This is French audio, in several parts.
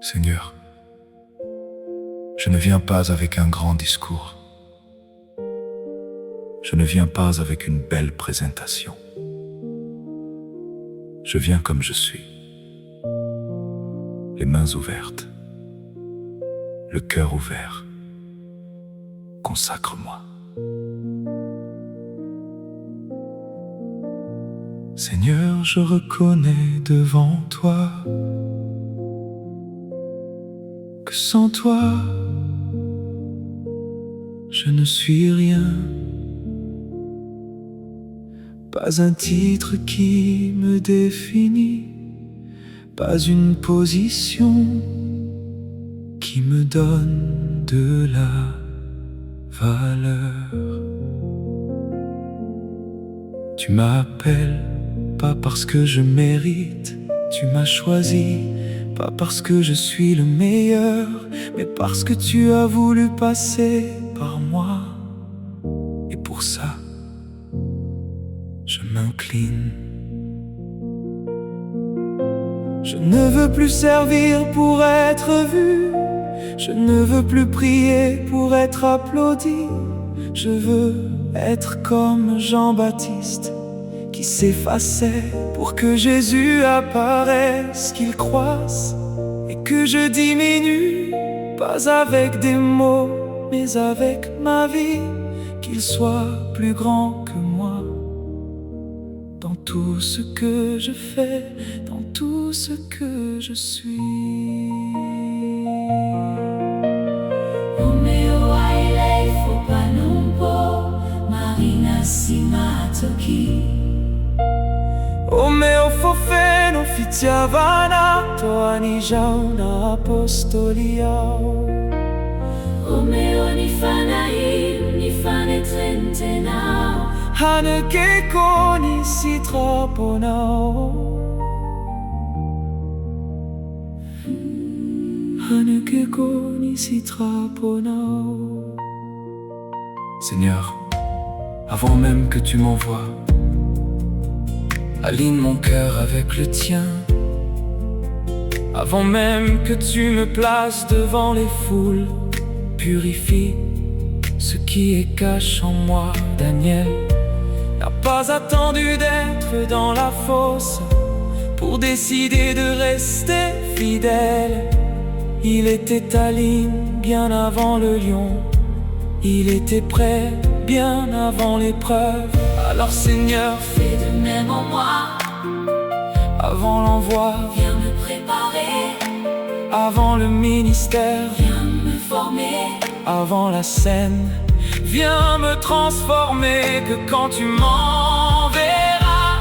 Seigneur, je ne viens pas avec un grand discours. Je ne viens pas avec une belle présentation. Je viens comme je suis, les mains ouvertes, le cœur ouvert. Consacre-moi. Seigneur, je reconnais devant toi que sans toi, je ne suis rien. Pas un titre qui me définit, pas une position qui me donne de la valeur. Tu m'appelles pas parce que je mérite, tu m'as choisi pas parce que je suis le meilleur, mais parce que tu as voulu passer par moi. Et pour ça, je m'incline. Je ne veux plus servir pour être vu, je ne veux plus prier pour être applaudi. Je veux être comme Jean-Baptiste qui s'effaçait pour que Jésus apparaisse, qu'il croisse et que je diminue, pas avec des mots, mais avec ma vie, qu'il soit plus grand que moi. Dans tout ce que je fais, dans tout ce que je suis. Romeo aile fopanumpo, Marina simatoki. Omeo fofeno fitiavana, toani jauna apostoliao. Romeo nifanaim, nifane trentenao. Haneke koni si traponao. Haneke koni si traponao. Seigneur, avant même que tu m'envoies, aligne mon cœur avec le tien. Avant même que tu me places devant les foules, purifie ce qui est caché en moi. Daniel n'a pas attendu d'être dans la fosse pour décider de rester fidèle. Il était à ligne bien avant le lion, il était prêt bien avant l'épreuve. Alors Seigneur, Fais de même en moi, avant l'envoi, viens me préparer, avant le ministère, viens me former, avant la scène, viens me transformer. Que quand tu m'enverras,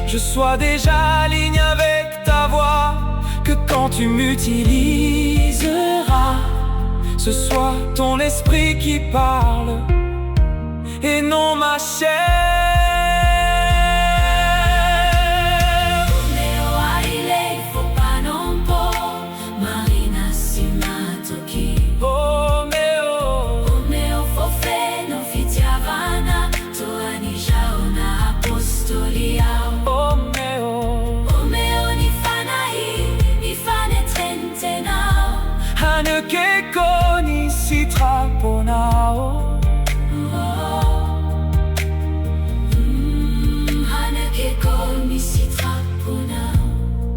je sois déjà aligne avec ta voix. Que quand tu m'utiliseras, ce soit ton esprit qui parle et non ma chair. Romeo aile fopanumpo, Marina simatoki. Romeo fofeno fitiavana, toani jauna apostoliao. Romeo nifanahi, nifane trentenao. Haneke koni si traponao.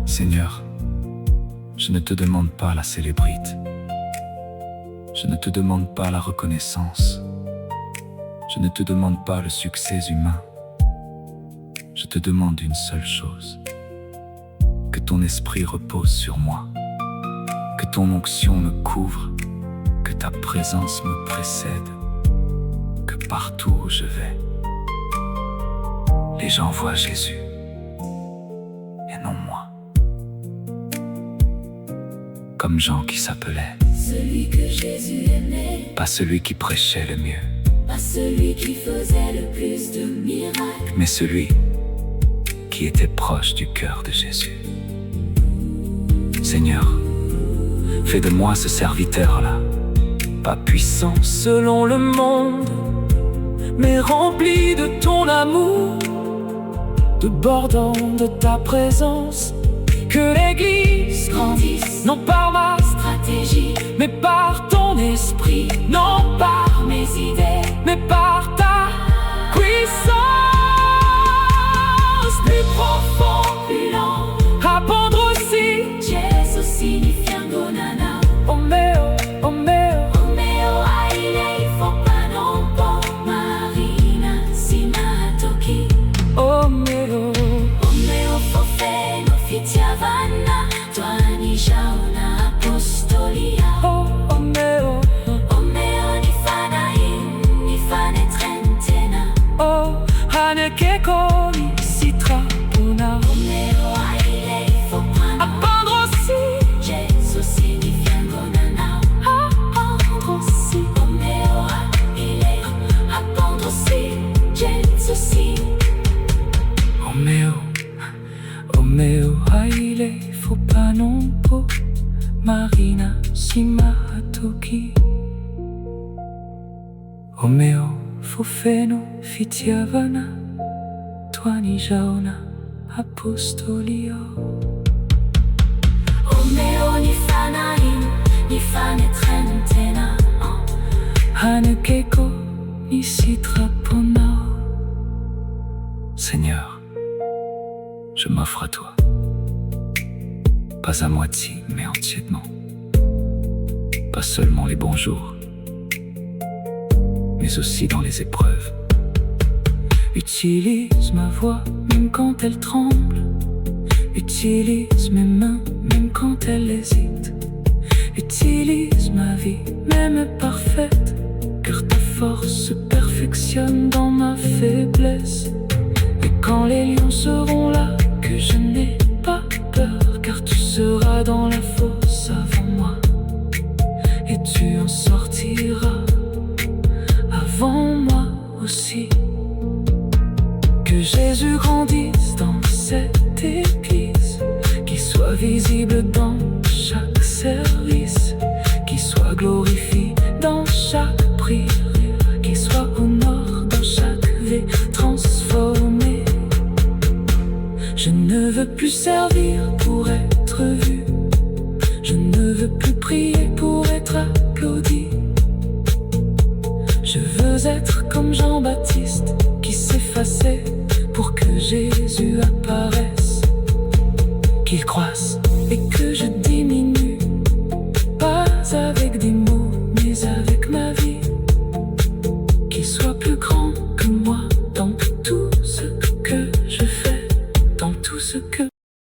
Seigneur, je ne te demande pas la célébrité, je ne te demande pas la reconnaissance, je ne te demande pas le succès humain. Je te demande une seule chose: que ton esprit repose sur moi, que ton onction me couvre, que ta présence me précède, que partout où je vais, les gens voient Jésus et non moi. Comme Jean qui s'appelait, Celui que Jésus aimait, pas celui qui prêchait le mieux, pas celui qui faisait le plus de miracles, mais celui qui était proche du cœur de Jésus. Seigneur, fais de moi ce serviteur-là, pas puissant selon le monde, mais rempli de ton amour, débordant de ta présence, Que l'Église grandisse, non par ma stratégie, mais par ton esprit, non par mes idées, mais par ta puissance. Plus profond, plus lent, apprendre aussi Gesù signifiando nana. Omeo, Omeo, Omeo aile fopano po marina simatoki. Omeo, Omeo fofeno fitiavana twani jauna apostolia. Omeo, Omeo ni fane trentena. Hanekeko ni sitrapona. Omeo aile fopano Apprendre aussi Gesù signifiando nana. apprendre aussi Omeo aile apprendre aussi Gesù si. Omeo, Omeo, haile, faut pas non po marina simatoki. Omeo, fofeno fitiavana twani jauna apostolio. Omeo ni fane trentena. Hanekeko ni sitrapona. Seigneur, je m'offre à toi, pas à moitié, mais entièrement. Pas seulement les bons jours, mais aussi dans les épreuves. Utilise ma voix, même quand elle tremble. Utilise mes mains, même quand elles hésitent. Utilise ma vie, même parfaite, car ta force se perfectionne dans ma faiblesse. Et quand les lions seront là, que je n'ai pas peur, car tu seras dans la fosse avant moi, et tu en sortiras avant moi aussi. Que Jésus grandisse dans cette église, qu'il soit visible dans chaque service, qu'il soit glorifié dans chaque prière, qu'il soit au nord dans chaque vie transformée. Je ne veux plus servir pour être vu, je ne veux plus prier pour être applaudi. Je veux être comme Jean-Baptiste qui s'effaçait pour que Jésus apparaisse, qu'il croisse